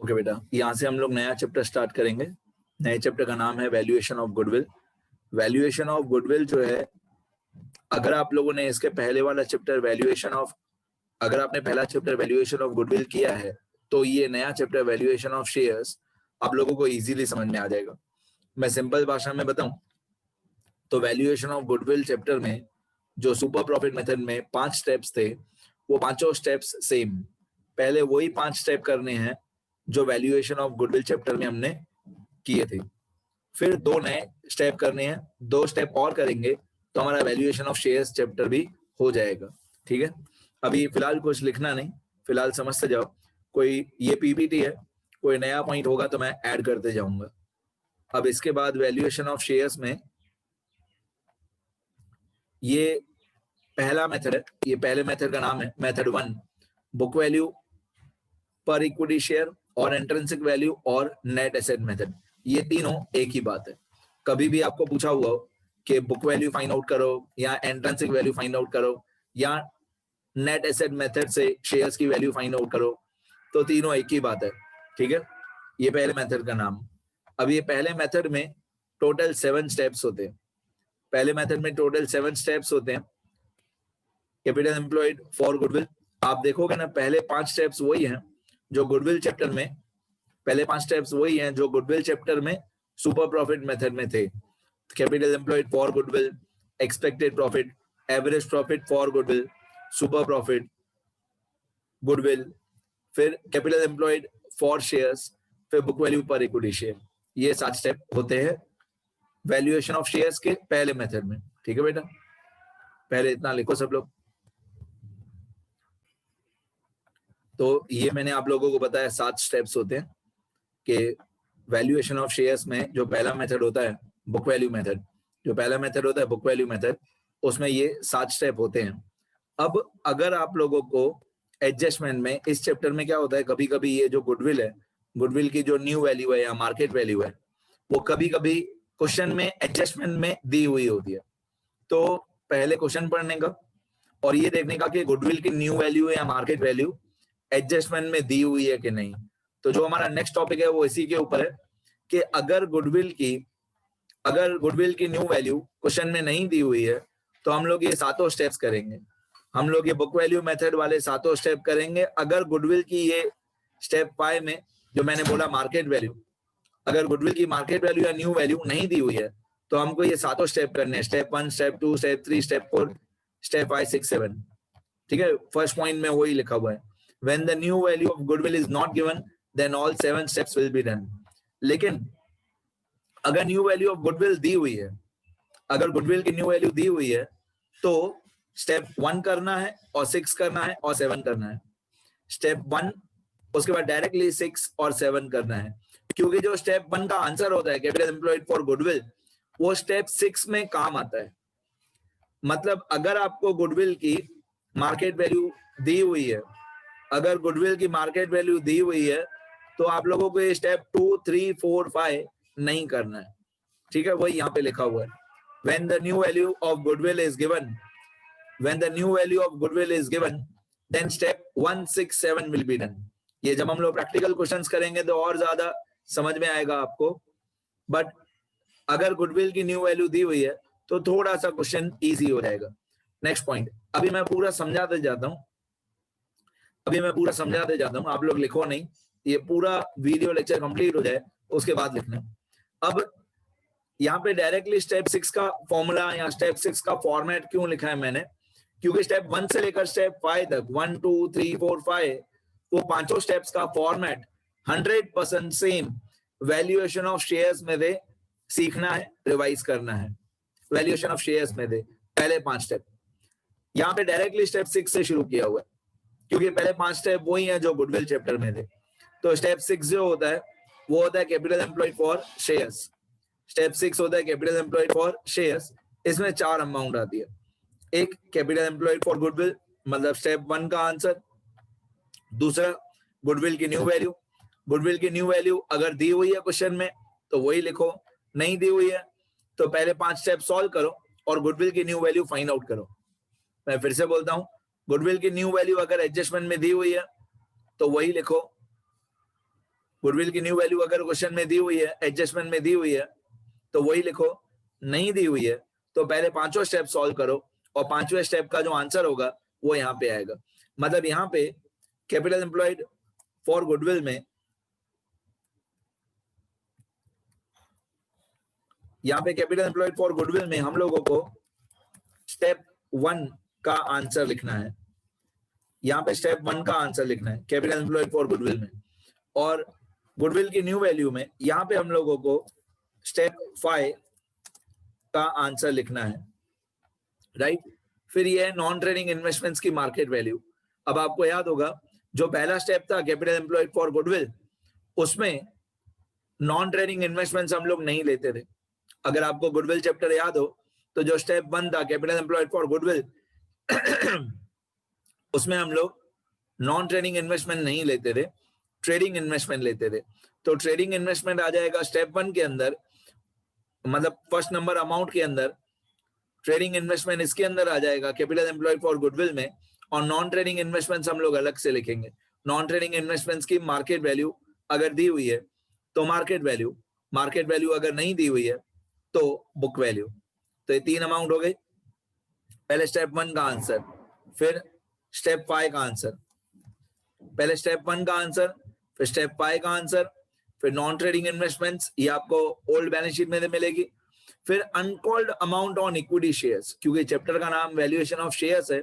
Okay बेटा, यहाँ से हम लोग नया चैप्टर स्टार्ट करेंगे। नए चैप्टर का नाम है valuation of goodwill. Valuation of goodwill जो है, अगर आप लोगों ने इसके पहले वाला चैप्टर अगर आपने पहला चैप्टर वैल्यूएशन ऑफ गुडविल किया है तो ये नया चैप्टर वैल्यूएशन ऑफ शेयर्स आप लोगों को इजीली समझ में आ जाएगा। मैं सिंपल भाषा में बताऊं तो वैल्यूएशन ऑफ गुडविल चैप्टर में जो सुपर प्रॉफिट मेथड में 5 स्टेप्स थे, वो पांचों स्टेप्स सेम, पहले वही 5 स्टेप करने हैं जो वैल्यूएशन ऑफ गुडविल चैप्टर में हमने किए थे। फिर 2 नए स्टेप करने हैं, 2 स्टेप और करेंगे तो हमारा वैल्यूएशन ऑफ शेयर्स चैप्टर भी हो जाएगा। ठीक है, अभी फिलहाल कुछ लिखना नहीं, फिलहाल समझते जाओ। कोई ये पीपीटी है, कोई नया पॉइंट होगा तो मैं ऐड करते जाऊंगा। अब इसके बाद वैल्यूएशन ऑफ शेयर्स में ये पहला मेथड है, ये पहले मेथड का नाम है मेथड 1, बुक वैल्यू पर इक्विटी शेयर और इंट्रिंसिक वैल्यू और नेट एसेट मेथड। ये तीनों एक ही बात है। कभी भी आपको पूछा हुआ हो कि बुक वैल्यू फाइंड आउट करो या इंट्रिंसिक वैल्यू फाइंड आउट करो या नेट एसेट मेथड से शेयर्स की वैल्यू फाइंड आउट करो, तो तीनों एक ही बात है। ठीक है, ये पहले मेथड का नाम। अब ये पहले मेथड में टोटल 7 स्टेप्स होते हैं। पहले मेथड में टोटल 7 स्टेप्स होते हैं। कैपिटल एम्प्लॉयड फॉर गुडविल, आप देखोगे ना, पहले 5 स्टेप्स वही हैं जो गुडविल चैप्टर में, पहले 5 स्टेप्स वही हैं जो गुडविल चैप्टर में सुपर प्रॉफिट मेथड में थे। Capital employed for goodwill, expected profit, average profit for goodwill, super profit, goodwill, फिर कैपिटल एम्प्लॉयड फॉर शेयर्स, फिर बुक वैल्यू पर इक्विटी शेयर। ये 7 स्टेप होते हैं वैल्यूएशन ऑफ शेयर्स के पहले मेथड में। ठीक है बेटा, पहले इतना लिखो सब लोग। तो ये मैंने आप लोगों को बताया 7 स्टेप्स होते हैं कि वैल्यूएशन ऑफ शेयर्स में जो पहला मेथड होता है बुक वैल्यू मेथड, जो पहला मेथड होता है बुक वैल्यू मेथड, उसमें ये 7 स्टेप होते हैं। अब अगर आप लोगों को एडजस्टमेंट में, इस चैप्टर में क्या होता है, कभी कभी ये जो गुडविल है, गुडविल की जो न्यू वैल्यू है या मार्केट वैल्यू है, वो कभी कभी क्वेश्चन में एडजस्टमेंट में दी हुई होती है। तो पहले क्वेश्चन पढ़ने का और ये देखने का कि गुडविल की न्यू वैल्यू या मार्केट वैल्यू एडजस्टमेंट में दी हुई है कि नहीं। तो जो हमारा नेक्स्ट टॉपिक है वो इसी के ऊपर है कि अगर गुडविल की न्यू वैल्यू क्वेश्चन में नहीं दी हुई है तो हम लोग ये 7 स्टेप्स करेंगे। हम लोग ये बुक वैल्यू मेथड वाले 7 स्टेप करेंगे। अगर गुडविल की ये स्टेप 5 में जो मैंने बोला मार्केट वैल्यू, अगर गुडविल की मार्केट वैल्यू या न्यू वैल्यू नहीं दी हुई है तो हमको ये 7 स्टेप करने हैं, step 1, step 2, step 3, step 4, step 5, 6, 7। ठीक है, फर्स्ट पॉइंट में वही लिखा हुआ है, when the new value of goodwill is not given then all 7 steps will be done। लेकिन अगर न्यू वैल्यू ऑफ गुडविल दी हुई है, अगर गुडविल की न्यू वैल्यू दी हुई है तो स्टेप 1 करना है और 6 करना है और 7 करना है। स्टेप 1 उसके बाद डायरेक्टली 6 और 7 करना है, क्योंकि जो स्टेप 1 का आंसर होता है कैपिटल एम्प्लॉयड फॉर गुडविल, वो स्टेप 6 में काम आता है। मतलब अगर आपको गुडविल की मार्केट वैल्यू दी हुई है, अगर गुडविल की मार्केट वैल्यू दी हुई है तो आप लोगों को ये स्टेप 2, 3, 4, 5 नहीं करना है। ठीक है, वही यहाँ पे लिखा हुआ है, when the new value of goodwill is given, when the new value of goodwill is given then step 1, 6, 7 will be done। ये जब हम लोग प्रैक्टिकल क्वेश्चंस करेंगे तो और ज्यादा समझ में आएगा आपको, बट अगर गुडविल की न्यू वैल्यू दी हुई है तो थोड़ा सा क्वेश्चन इजी हो जाएगा। नेक्स्ट पॉइंट, अभी मैं पूरा समझाते जाता हूँ, आप लोग लिखो नहीं, ये पूरा वीडियो लेक्चर कंप्लीट हो जाए उसके बाद लिखना। अब यहाँ पे डायरेक्टली स्टेप 6 का फॉर्मूला या स्टेप 6 का फॉर्मेट क्यों लिखा है मैंने, क्योंकि स्टेप 1 से लेकर स्टेप 5 तक, 1, 2, 3, 4, 5, वो पांचों स्टेप्स का format 100% same valuation of shares में दे सीखना है, रिवाइज करना है। वैल्यूएशन ऑफ शेयर्स में दे पहले 5 स्टेप, यहाँ पे डायरेक्टली स्टेप 6 से शुरू किया हुआ है, क्योंकि पहले 5 स्टेप वही हैं जो गुडविल चैप्टर में थे। तो स्टेप 6 जो होता है वो होता है capital employed for shares. Step 6 होता है कैपिटल एम्प्लॉयड फॉर शेयर्स। इसमें 4 अमाउंट आती है, एक कैपिटल एम्प्लॉयड फॉर गुडविल, मतलब स्टेप 1 का आंसर। दूसरा गुडविल की न्यू वैल्यू, गुडविल की न्यू वैल्यू अगर दी हुई है क्वेश्चन में तो वही लिखो, नहीं दी हुई है तो पहले 5 स्टेप सॉल्व करो और गुडविल की न्यू वैल्यू फाइंड आउट करो। मैं फिर से बोलता हूं, गुडविल की न्यू वैल्यू अगर एडजस्टमेंट में दी हुई है तो वही लिखो, गुडविल की न्यू वैल्यू अगर क्वेश्चन में दी हुई है, एडजस्टमेंट में दी हुई है, तो वही लिखो। नहीं दी हुई है तो पहले पांचों स्टेप सॉल्व करो और पांचवें स्टेप का जो आंसर होगा वो यहाँ पे आएगा। मतलब यहाँ पे कैपिटल एम्प्लॉयड फॉर गुडविल में, यहाँ पे कैपिटल एम्प्लॉयड फॉर गुडविल में हम लोगों को स्टेप 1 का आंसर लिखना है। यहाँ पे स्टेप 1 का आंसर लिखना है कैपिटल एम्प्लॉयड फॉर गुडविल में, और गुडविल की न्यू वैल्यू में यहाँ पे हम लोगों को स्टेप 5 का आंसर लिखना है, राइट। फिर ये है नॉन ट्रेडिंग इन्वेस्टमेंट्स की मार्केट वैल्यू। अब आपको याद होगा जो पहला स्टेप था कैपिटल एम्प्लॉयड फॉर गुडविल, उसमें नॉन ट्रेडिंग इन्वेस्टमेंट्स हम लोग नहीं लेते थे। अगर आपको गुडविल चैप्टर याद हो तो जो स्टेप 1 था कैपिटल एम्प्लॉयड फॉर गुडविल उसमें हम लोग नॉन ट्रेडिंग इन्वेस्टमेंट नहीं लेते थे, ट्रेडिंग इन्वेस्टमेंट लेते थे। तो ट्रेडिंग इन्वेस्टमेंट आ जाएगा स्टेप 1 के अंदर, मतलब फर्स्ट नंबर अमाउंट के अंदर ट्रेडिंग इन्वेस्टमेंट इसके अंदर आ जाएगा कैपिटल एम्प्लॉयड फॉर गुडविल में, और नॉन ट्रेडिंग इन्वेस्टमेंट्स हम लोग अलग से लिखेंगे। नॉन ट्रेडिंग इन्वेस्टमेंट्स की मार्केट वैल्यू अगर दी हुई है तो मार्केट वैल्यू, मार्केट वैल्यू अगर नहीं दी हुई है तो बुक वैल्यू। तो ये 3 अमाउंट हो गई। पहले स्टेप 1 का आंसर, फिर स्टेप 5 का आंसर, पहले स्टेप 1 का आंसर, फिर स्टेप 5 का आंसर, फिर नॉन ट्रेडिंग इन्वेस्टमेंट्स, ये आपको ओल्ड बैलेंस शीट में मिलेगी। फिर uncalled amount on equity shares, क्योंकि चैप्टर का नाम वैल्यूएशन ऑफ शेयर्स है,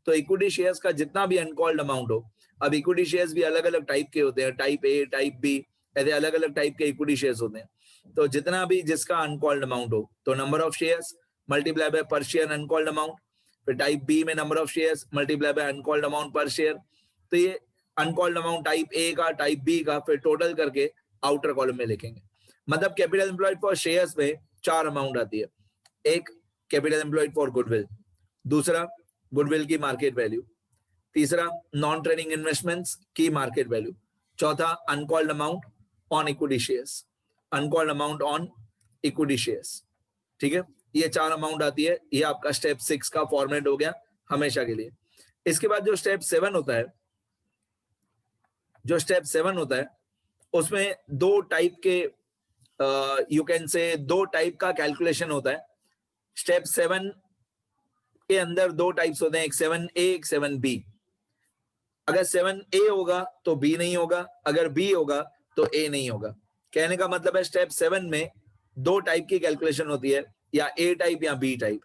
तो इक्विटी शेयर्स का जितना भी अनकॉल्ड अमाउंट हो, अब इक्विटी शेयर्स भी अलग अलग टाइप के होते हैं, टाइप ए, टाइप बी, ऐसे अलग अलग टाइप के इक्विटी शेयर्स होते हैं। तो जितना भी जिसका अनकॉल्ड अमाउंट हो, तो number of shares multiply by पर शेयर अनकॉल्ड अमाउंट, फिर टाइप बी में number of shares multiply by uncalled amount पर शेयर। तो ये अनकॉल्ड अमाउंट टाइप ए का, टाइप बी का, फिर टोटल करके आउटर कॉलम में लिखेंगे। मतलब कैपिटल एम्प्लॉयड फॉर शेयर्स में 4 अमाउंट आती है। एक कैपिटल एम्प्लॉयड फॉर गुडविल, दूसरा गुडविल की मार्केट वैल्यू, तीसरा नॉन ट्रेडिंग इन्वेस्टमेंट्स की मार्केट वैल्यू, चौथा uncalled amount on equity shares, uncalled amount on equity shares. ठीक है, ये 4 अमाउंट आती है। ये आपका स्टेप 6 का फॉर्मेट हो गया हमेशा के लिए। इसके बाद जो स्टेप 7 होता है, जो स्टेप 7 होता है उसमें 2 टाइप के यू कैन से 2 टाइप का कैलकुलेशन होता है। स्टेप 7 के अंदर 2 टाइप्स होते हैं, एक 7A, एक 7B। अगर 7A होगा तो B नहीं होगा, अगर B होगा तो A नहीं होगा। कहने का मतलब है स्टेप 7 में 2 टाइप की कैलकुलेशन होती है, या A टाइप या B टाइप।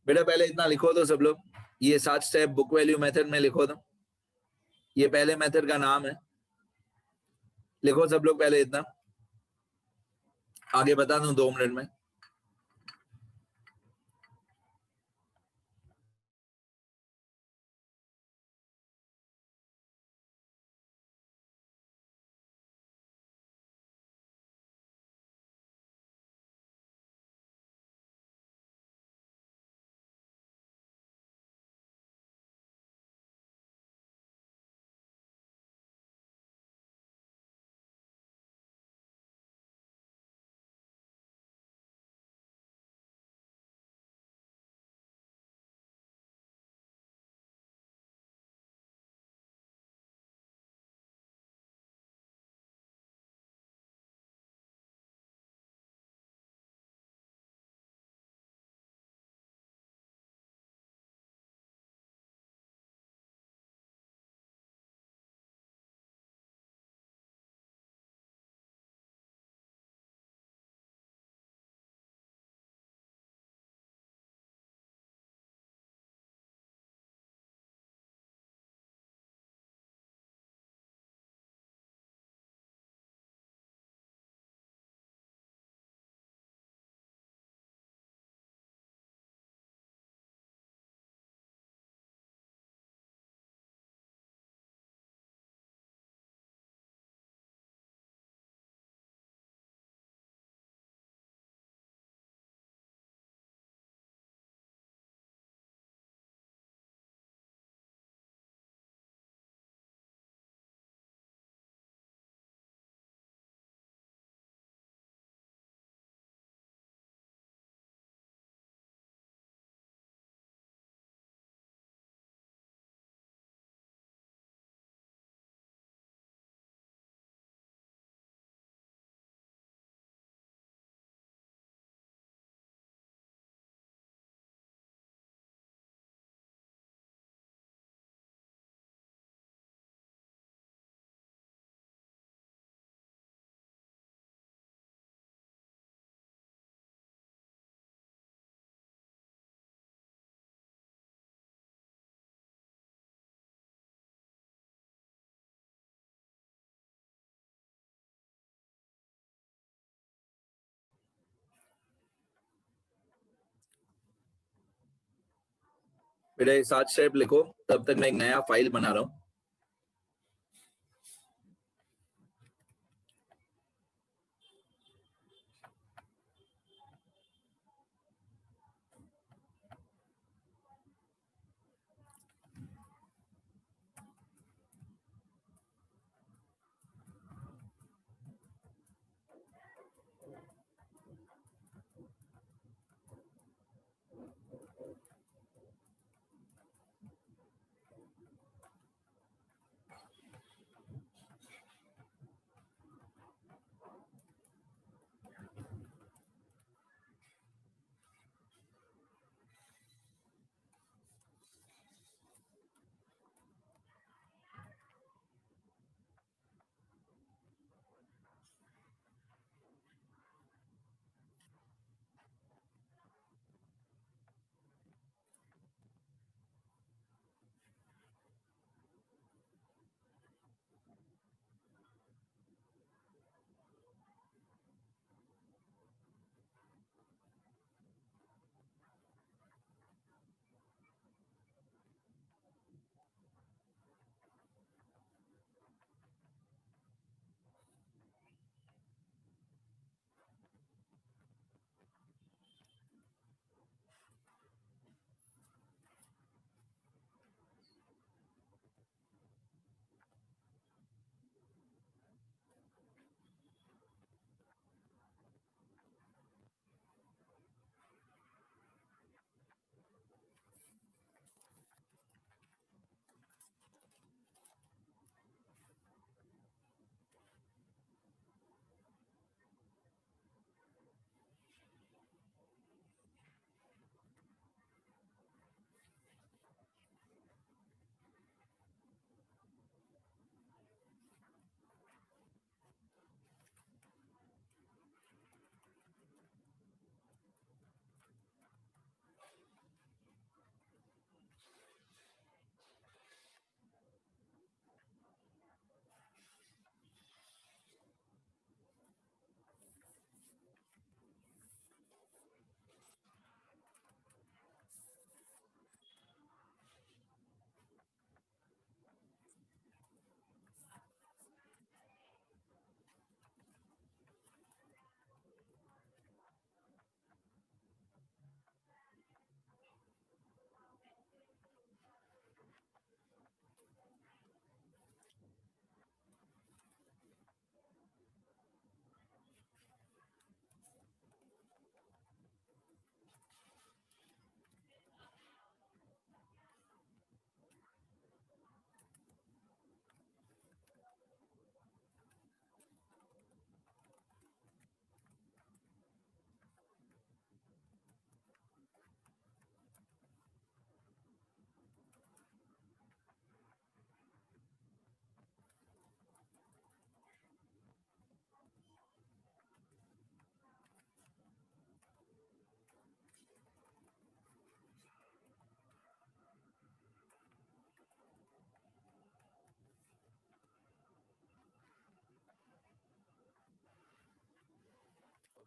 बेटा पहले इतना लिखो तो सब लोग, ये 7 स्टेप बुक वैल्यू मेथड में लिखो तो, ये पहले मेथड का नाम है। लिखो सब लोग पहले इतना, आगे बता दूं 2 मिनट में। बेटा ये 7 स्टेप लिखो, तब तक मैं एक नया फाइल बना रहा हूँ।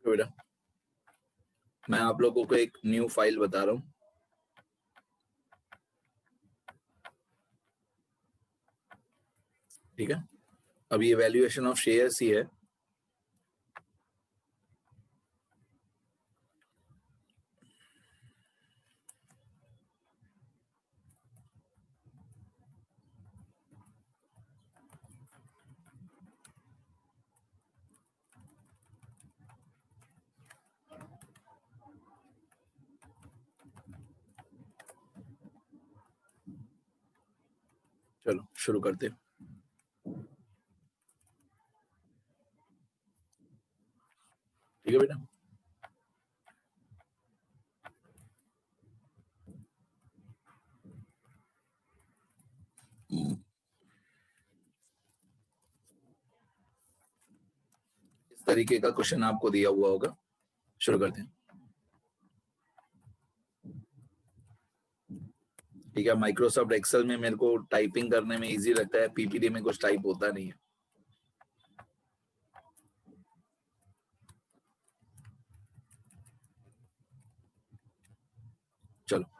बेटा मैं आप लोगों को एक न्यू फाइल बता रहा हूँ। ठीक है, अब ये वैल्यूएशन ऑफ शेयर्स ही है। चलो शुरू करते हैं। ठीक है बेटा, इस तरीके का क्वेश्चन आपको दिया हुआ होगा। शुरू करते हैं। ठीक है, माइक्रोसॉफ्ट एक्सेल में मेरे को टाइपिंग करने में इजी लगता है, पीपीटी में कुछ टाइप होता नहीं है। चलो